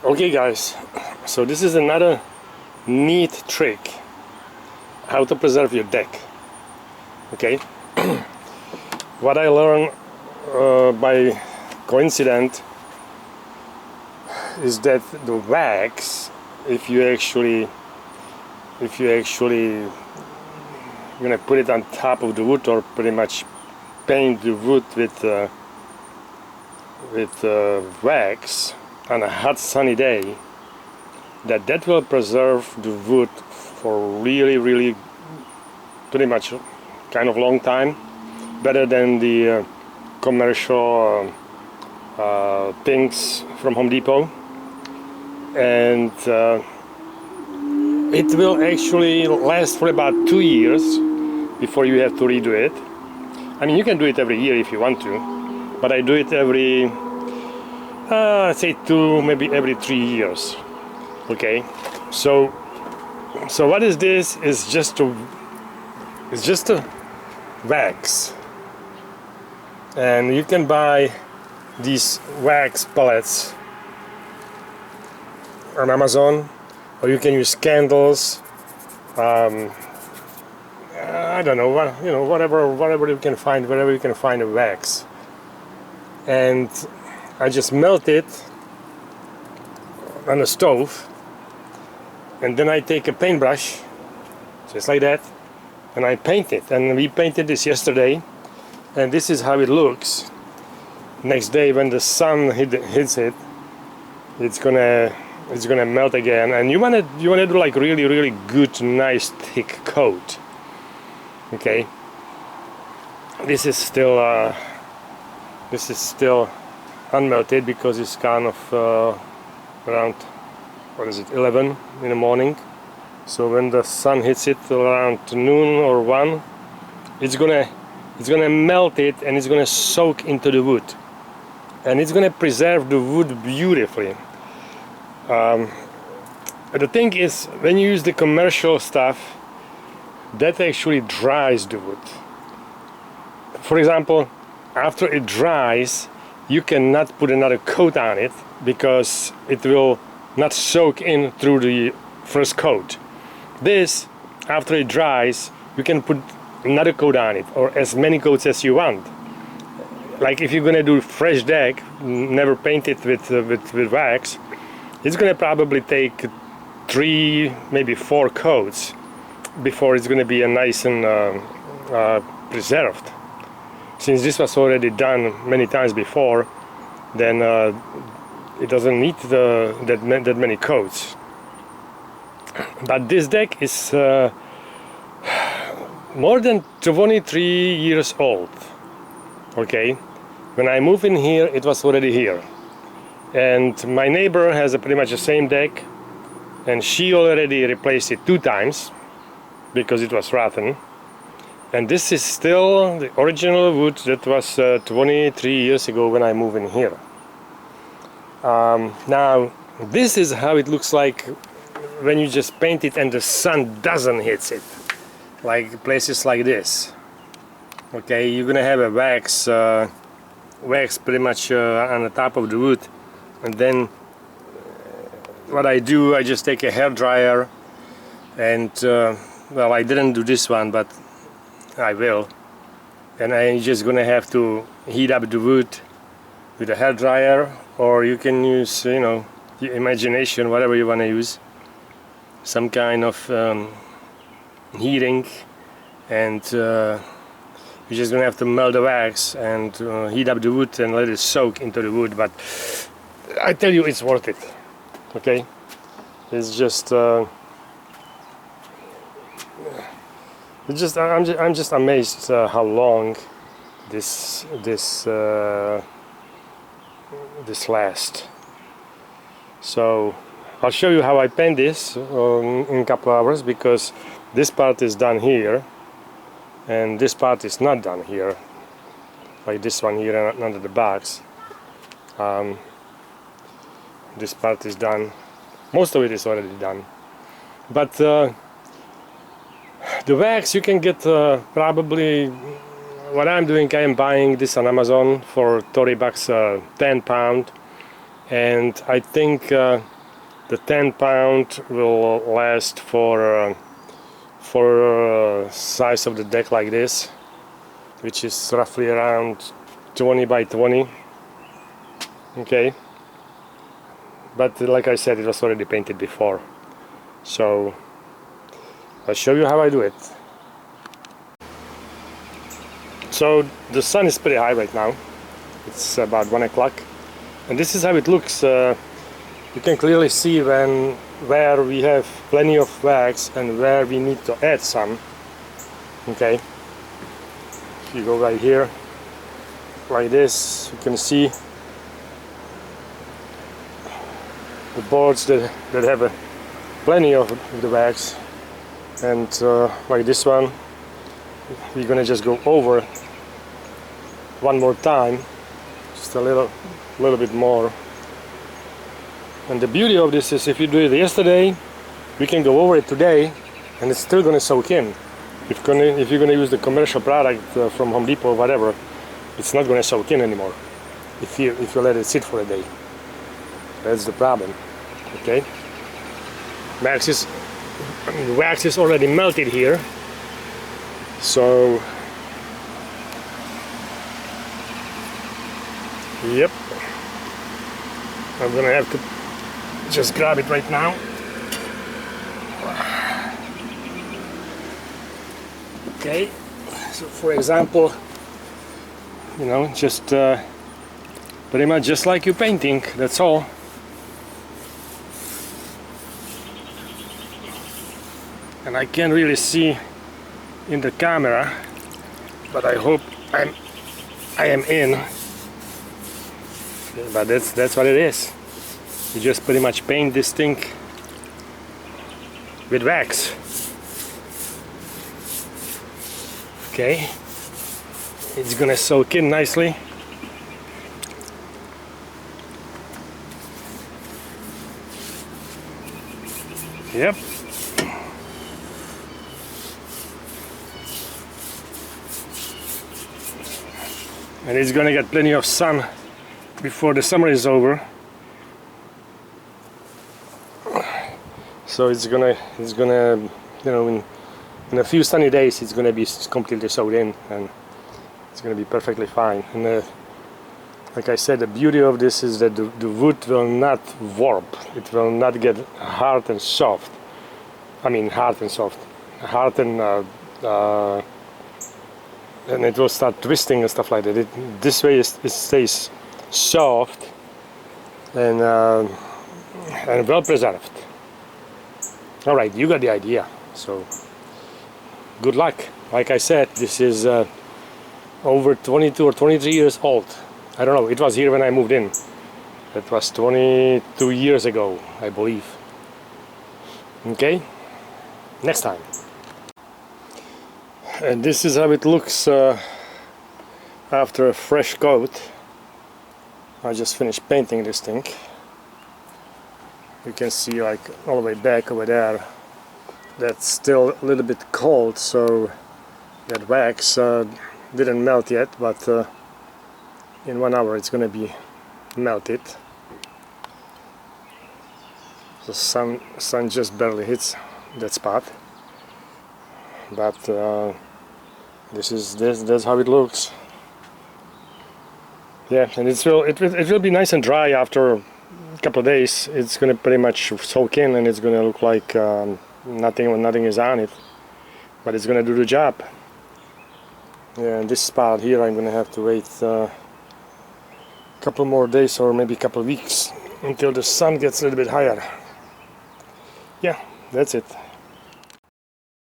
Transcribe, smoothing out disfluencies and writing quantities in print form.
Okay guys, so this is another neat trick how to preserve your deck. Okay, what I learned by coincidence is that the wax, if you actually gonna put it on top of the wood or pretty much paint the wood with wax on a hot sunny day, that will preserve the wood for really pretty much kind of long time, better than the commercial things from Home Depot. And it will actually last for about 2 years before you have to redo it. I mean, you can do it every year if you want to, but I do it every let's say 2, maybe every 3 years. Okay, so what is this? It's just a wax, and you can buy these wax pellets on Amazon, or you can use candles. I don't know what, whatever you can find, wherever you can find a wax, and I just melt it on the stove, and then I take a paintbrush, just like that, and I paint it. And we painted this yesterday, and this is how it looks. Next day, when the sun hits it, it's gonna melt again. And you wanna do like really good, nice, thick coat. Okay. This is still unmelted because it's kind of around, what is it, 11 in the morning. So when the sun hits it around noon or 1, it's gonna melt it, and it's gonna soak into the wood, and it's gonna preserve the wood beautifully. The thing is, when you use the commercial stuff, that actually dries the wood. For example, after it dries, you cannot put another coat on it because it will not soak in through the first coat. This, after it dries, you can put another coat on it, or as many coats as you want. Like if you're gonna do fresh deck, never paint it with wax, it's gonna probably take 3, maybe 4 coats before it's gonna be a nice and preserved. Since this was already done many times before, then it doesn't need that many coats. But this deck is more than 23 years old. Okay, when I moved in here, it was already here, and my neighbor has pretty much the same deck, and she already replaced it 2 times because it was rotten. And this is still the original wood that was 23 years ago when I moved in here. Now, this is how it looks like when you just paint it and the sun doesn't hit it, like places like this. Okay, you're gonna have a wax pretty much on the top of the wood, and then what I do, I just take a hair dryer, and well, I didn't do this one, but I will, and I'm just gonna have to heat up the wood with a hair dryer, or you can use, your imagination, whatever you want to use, some kind of heating, and you're just gonna have to melt the wax and heat up the wood and let it soak into the wood. But I tell you, it's worth it. Okay, it's just I'm just amazed how long this lasts. So I'll show you how I paint this in a couple of hours, because this part is done here and this part is not done here, like this one here under the box. This part is done, most of it is already done, but the wax you can get probably, what I'm doing, I am buying this on Amazon for $30, 10 pound, and I think the 10-pound will last for size of the deck like this, which is roughly around 20 by 20. Okay, but like I said, it was already painted before, so I'll show you how I do it. So the sun is pretty high right now. It's about 1 o'clock, and this is how it looks. You can clearly see where we have plenty of wax and where we need to add some. Okay, if you go right here like this, you can see the boards that have plenty of the wax, and like this one, we're gonna just go over one more time, just a little bit more. And the beauty of this is, if you do it yesterday, we can go over it today and it's still gonna soak in. If you're gonna use the commercial product from Home Depot or whatever, it's not gonna soak in anymore if you let it sit for a day. That's the problem. Okay, wax is already melted here, so yep, I'm gonna have to just grab it right now. Okay, so for example, you know, just pretty much just like you painting, that's all. And I can't really see in the camera, but I hope I am in. But that's what it is. You just pretty much paint this thing with wax. Okay, it's gonna soak in nicely. Yep. And it's gonna get plenty of sun before the summer is over. So it's gonna, you know, in a few sunny days, it's gonna be completely soaked in, and it's gonna be perfectly fine. And like I said, the beauty of this is that the wood will not warp. It will not get hard and soft. I mean, hard and soft, hard and it will start twisting and stuff like that. This way it stays soft and well preserved. All right, you got the idea. So good luck. Like I said, this is over 22 or 23 years old. I don't know, it was here when I moved in. That was 22 years ago, I believe. Okay, next time. And this is how it looks after a fresh coat. I just finished painting this thing. You can see, like, all the way back over there, that's still a little bit cold, so that wax didn't melt yet, but in 1 hour it's gonna be melted. The sun just barely hits that spot, but that's how it looks. Yeah, and it will be nice and dry after a couple of days. It's gonna pretty much soak in, and it's gonna look like nothing is on it, but it's gonna do the job. Yeah, and this spot here, I'm gonna have to wait a couple more days, or maybe a couple of weeks, until the sun gets a little bit higher. Yeah, that's it.